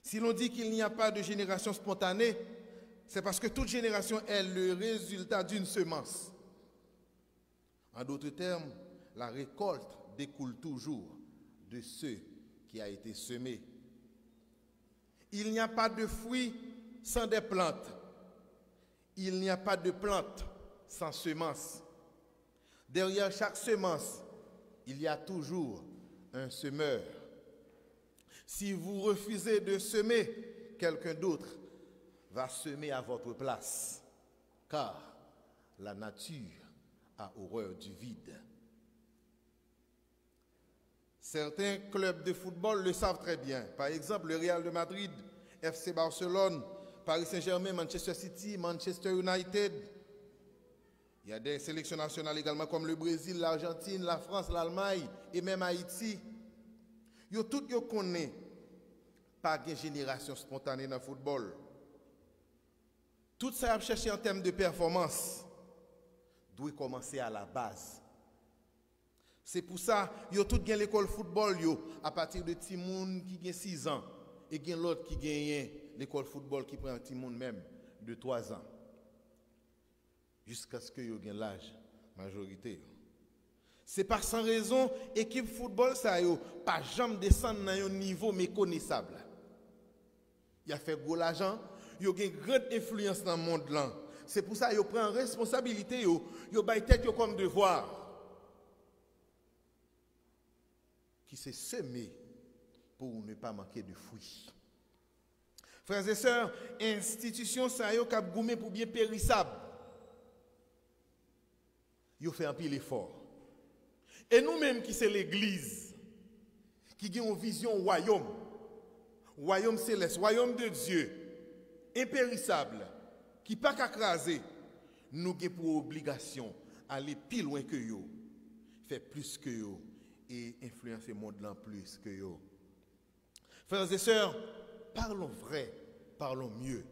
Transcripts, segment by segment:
Si l'on dit qu'il n'y a pas de génération spontanée, c'est parce que toute génération est le résultat d'une semence. En d'autres termes, la récolte découle toujours de ce qui a été semé. Il n'y a pas de fruits sans des plantes. Il n'y a pas de plantes sans semence. Derrière chaque semence, il y a toujours un semeur. Si vous refusez de semer, quelqu'un d'autre va semer à votre place, car la nature a horreur du vide. Certains clubs de football le savent très bien. Par exemple, le Real de Madrid, FC Barcelone, Paris Saint-Germain, Manchester City, Manchester United. Il y a des sélections nationales également comme le Brésil, l'Argentine, la France, l'Allemagne et même Haïti. Yo tout yo connaît pas de génération spontanée dans le football. Tout ça a cherché en termes de performance doit commencer à la base. C'est pour ça yo tout gen l'école football yo à partir de ti moun qui gen 6 ans et gen l'autre qui gagne l'école football qui prend ti moun même de 3 ans jusqu'à ce que yo gen l'âge majorité. C'est pas sans raison équipe football ça yo pas jamais descendre dans un niveau méconnaissable. Il a fait gros l'argent, yo gen grande influence dans le monde là. C'est pour ça yo prend responsabilité yo bay tête yo comme devoir. Qui s'est semé pour ne pas manquer de fruits. Frères et sœurs, institution ça yo k'ap goumé pour bien périssable. Yo fait un pile effort. Et nous-mêmes qui c'est l'église qui a une vision royaume, royaume céleste, royaume de Dieu, impérissable, qui pas qu'à craser, nous avons pour obligation aller plus loin que yo, faire plus que yo et influencer le monde là plus que yo. Frères et sœurs, parlons vrai, parlons mieux.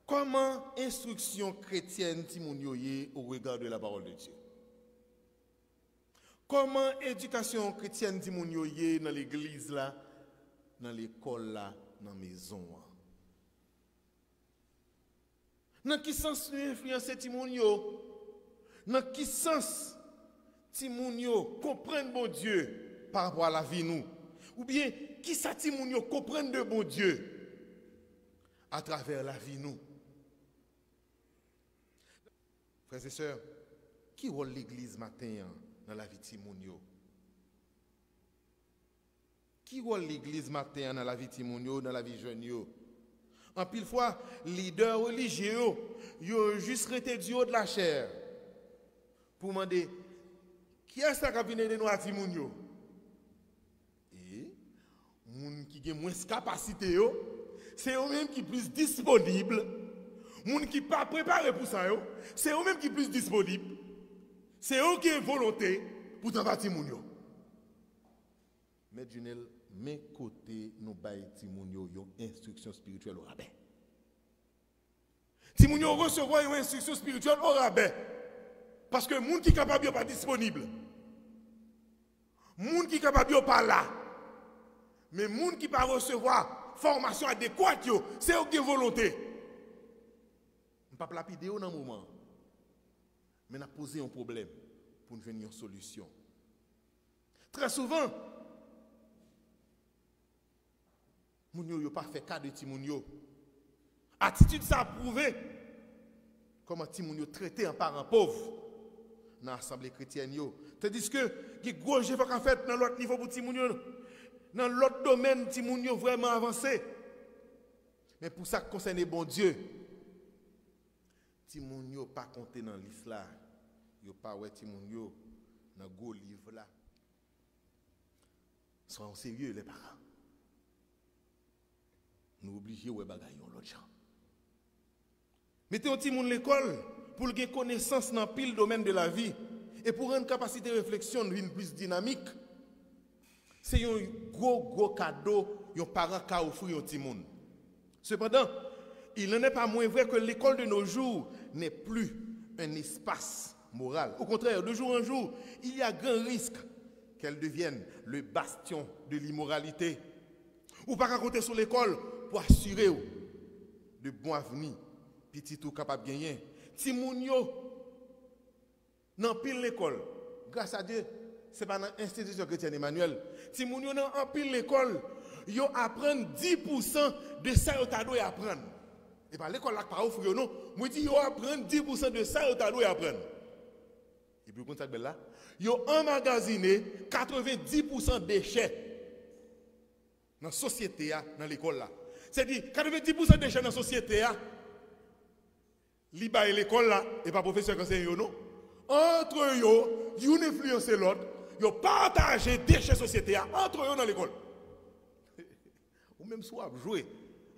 Comment instruction chrétienne Timounio au regard de la parole de Dieu? Comment éducation chrétienne Timounio dans l'église là, dans l'école là, dans la maison? Dans quel sens nous influencer Timounio? Dans quel sens Timounio comprendre bon Dieu par rapport à la vie nous? Ou bien qui ça Timounio comprendre de bon Dieu à travers la vie nous? Frères et sœurs, qui rôle l'église matin dans la vie de Timounio? Qui rôle l'église matin dans la vie de Timounio, dans la vie jeune yo? En pile fois, leaders religieux, yo juste resté du haut de la chair pour demander qui est-ce qui a venu de nous à Timounio? Et moun qui a moins de capacité, c'est eux-mêmes qui sont plus disponibles. Moun qui pas préparé pour ça, c'est eux-mêmes qui sont plus disponibles. C'est eux qui ont volonté pour travailler Timounio. Mais Junel, mes côtés, nous baillons Timounio une instruction spirituelle au rabais. Timounio recevoir une instruction spirituelle au rabais. Parce que moun qui est capable n'est pas disponible. Moun qui est capable n'est pas là. Mais moun qui pas recevoir formation adéquate, c'est eux qui ont volonté. Je ne vais pas lapider dans un moment. Mais nous avons posé un problème pour nous venir une solution. Très souvent, Mounio n'a pas fait cas de Timounio. Attitude ça a prouvé comment Timounio traité un parent pauvre dans l'assemblée chrétienne. Tandis que il y a gros jeu qu'on fait dans l'autre niveau pour Timounio. Dans l'autre domaine, Timounio vraiment avancé. Mais pour ça qui concerne bon Dieu, Timounio pas compté dans l'islam. Yo pas ouais Timounio dans go livre là. Soyons sérieux les parents. Nous obligés ouais bagaille l'autre gens. Mettez un petit monde l'école pour gagner connaissance dans pile domaine de la vie et pour rendre capacité de réflexion une plus dynamique. C'est un gros cadeau un parent qui offre un petit monde. Cependant, il n'en est pas moins vrai que l'école de nos jours n'est plus un espace moral. Au contraire, de jour en jour, il y a grand risque qu'elle devienne le bastion de l'immoralité. Ou pas compter sur l'école pour assurer de bon avenir. Petit tout capable de gagner. Si moun yo dans pile l'école, grâce à Dieu, ce n'est pas dans l'institution chrétienne Emmanuel. Si moun yo dans pile l'école, yo apprennent 10% de ça yo ta doit apprendre. Et pas l'école là pas offre non, moi dit yo apprendre 10% de ça yo ta doit apprendre. Et puis comme ça là, yo emmagasiné 90% déchets dans la société dans l'école là. C'est-à-dire 90% des déchets dans la société li ba l'école là et pas professeur conseiller yo non. Entre yo, yon influence l'autre, yo partager déchets société entre yo dans l'école. Ou même soit jouer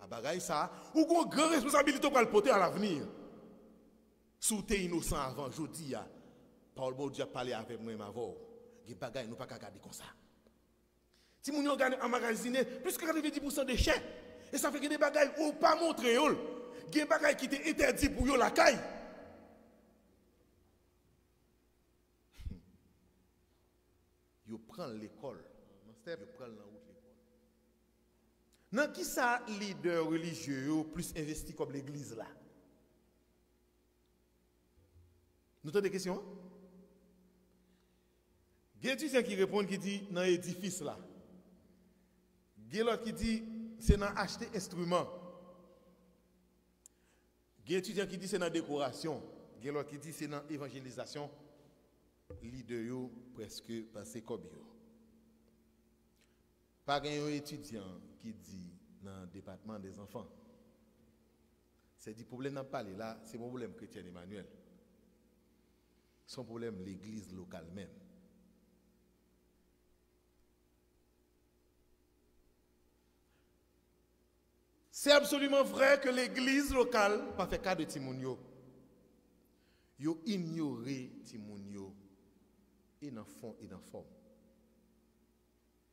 à bagaille ça, ou une grande responsabilité pour le porter à l'avenir. Sous t'es innocent avant jodi a, Paul Dieu a parlé avec moi avant. Des bagaille nous pas garder comme ça. Si moun yo gagne emmagasiner plus que 90% de déchets et ça fait que des bagailles ou pas montrer yo. Des bagailles qui étaient interdits pour yo la caille. Yo prend l'école. Yo prend la route l'école. Nan qui ça leader religieux plus investi comme l'église là? Nous avons des questions? Il y a un étudiant qui répond qui dit dans l'édifice là. Il y a l'autre qui dit c'est dans acheter instruments. Il y a un étudiant qui dit c'est dans décoration. Il y a l'autre qui dit c'est dans évangélisation. Leader yo presque passé comme yo. Pas un étudiant qui dit dans le département des enfants. C'est du problème n'a pas là, c'est mon problème chrétien Emmanuel. Son problème l'église locale même. C'est absolument vrai que l'église locale pas fait cas de Timounio. Yo ignoré Timounio et dans fond et dans forme.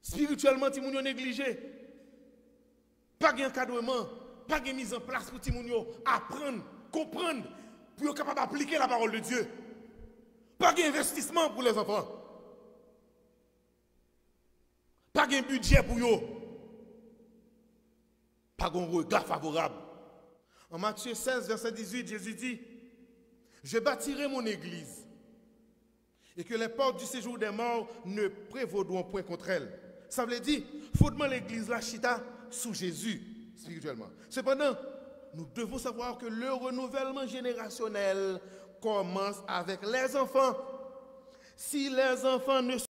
Spirituellement Timounio négligé. Pas d'encadrement, pas de mise en place pour Timounio apprendre, comprendre pour être capable d'appliquer la parole de Dieu. Pas d'investissement pour les enfants. Pas de budget pour eux. Pas de regard favorable. En Matthieu 16, verset 18, Jésus dit, je bâtirai mon église et que les portes du séjour des morts ne prévaudront point contre elle. Ça veut dire, fondement l'église la chita sous Jésus, spirituellement. Cependant, nous devons savoir que le renouvellement générationnel commence avec les enfants. Si les enfants ne sont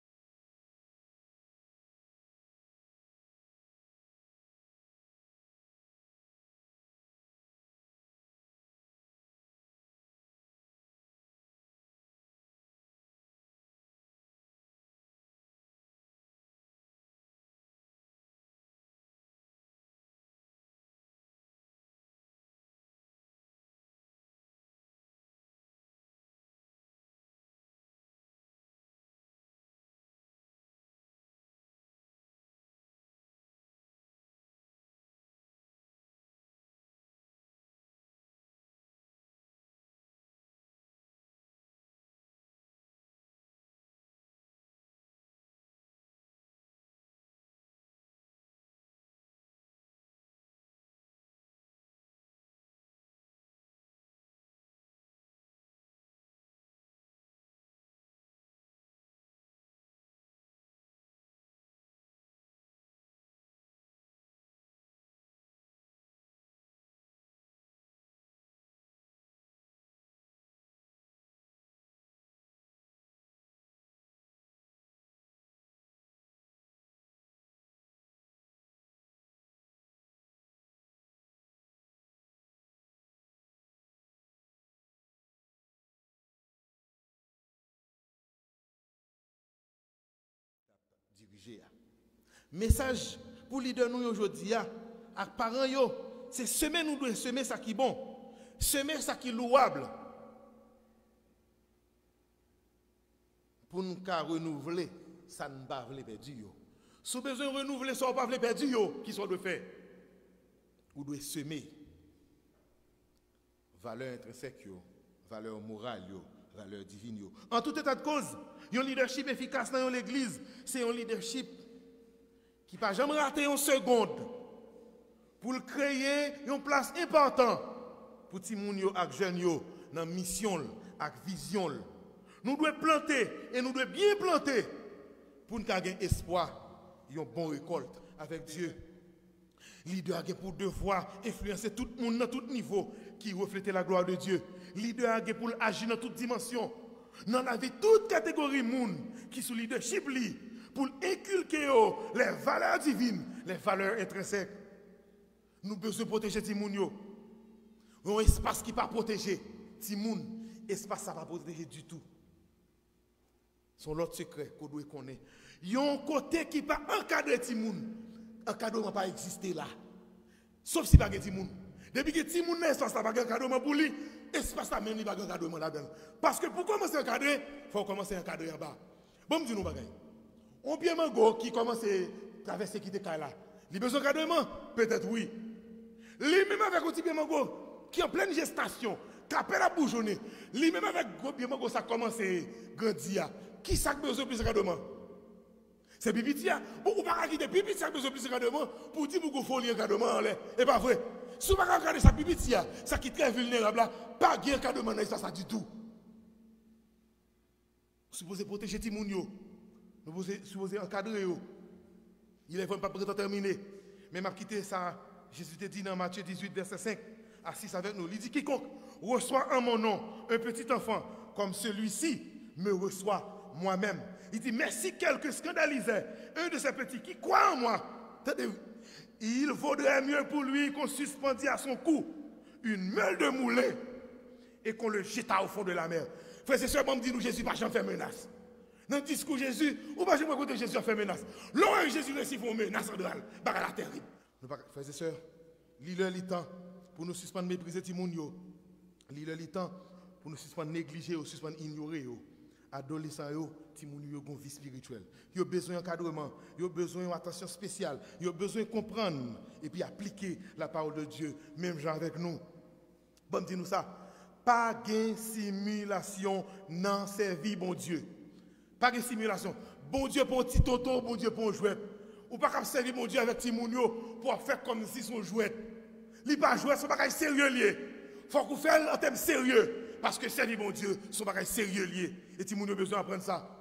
dirigés. Message pour les leaders nous aujourd'hui, à parents, c'est semer nous devons semer ça qui est bon, semer ça qui est louable. Pour nous renouveler, ça ne va pas perdre. Si vous avez besoin de renouveler, ça ne va pas perdre. Qui soit de faire? Vous devez semer valeur intrinsèque, valeur morale, valeur divine. En tout état de cause, un leadership efficace dans l'église, c'est un leadership qui ne va jamais rater une seconde pour créer une place importante pour les gens et les jeunes dans la mission et la vision. Nous devons planter et nous devons bien planter pour nous avoir espoir et une bonne récolte avec Dieu. Leader a pour devoir influencer tout le monde dans tout niveau qui reflète la gloire de Dieu. Leader a pour agir dans toute dimension. Dans la vie, toute catégorie de monde qui sous leadership pour inculquer les valeurs divines, les valeurs intrinsèques. Nous avons besoin de protéger les gens. Un espace qui n'est pas protégé. Les gens, espace ça pas protégé du tout. C'est l'autre secret qu'on doit connaître. Il y a un côté qui n'est pas encadré les gens. Encadrement pas exister là. Sauf si pas de gens. Depuis que les gens n'ont espace là, pas d'encadrement pour lui, espace là même il pas d'encadrement là-dedans. Parce que pour commencer à encadrer, il faut commencer à encadrer en bas. Bon, me dis nous bagaille. On bien mango qui commence à traverser qui te là. Il a besoin d'encadrement? Peut-être oui. Lui-même avec un petit bien mango qui est en pleine gestation, qui a peine à bourgeonner. Lui-même avec un bien mango ça commence à grandir. Qui ça a besoin de plus d'encadrement? C'est Bibitia. Pourquoi pas quitter Bibitia besoin de plus d'encadrement pour dire que vous faut l'encadrement? Et pas vrai. Si vous ne pouvez pas regarder ça Bibitia, ça qui est très vulnérable là, pas de encadrement dans ça du tout. Vous supposez protéger les gens. Vous supposez encadrer. Il est vraiment pas prêt à terminer. Mais m'a quitté ça. Jésus te dit dans Matthieu 18, verset 5, à 6 avec nous. Il dit quiconque reçoit en mon nom un petit enfant comme celui-ci me reçoit moi-même. Il dit merci quelqu'un scandalisait un de ces petits qui croit en moi. Il vaudrait mieux pour lui qu'on suspendit à son cou une meule de moulin et qu'on le jeta au fond de la mer. Frère, c'est seulement me dit nous Jésus pas jamais fait menace. Dans le discours Jésus, ou pas jamais côté Jésus a fait menace. Loin Jésus récit une menace en dehors, la terrible. Frères et sœurs, l'île le temps pour nous suspendre mépriser Timounio. L'île le temps pour nous suspendre négliger ou suspendre ignorer. Adolescents, Timounio ont une vie spirituelle. Ils ont besoin d'encadrement, ils ont besoin d'attention spéciale, ils ont besoin de comprendre et puis appliquer la parole de Dieu, même genre avec nous. Bon, dis-nous ça. Pas de simulation dans servir bon Dieu. Pas de simulation. Bon Dieu pour un petit tonton, bon Dieu pour un jouet. Ou pas servir mon Dieu avec Timounio pour faire comme si son jouet. Il pas jouet, son bagage sérieux lié. Faut qu'on fasse en termes sérieux. Parce que servir mon Dieu, son bagage sérieux lié. Et Timounio a besoin d'apprendre ça.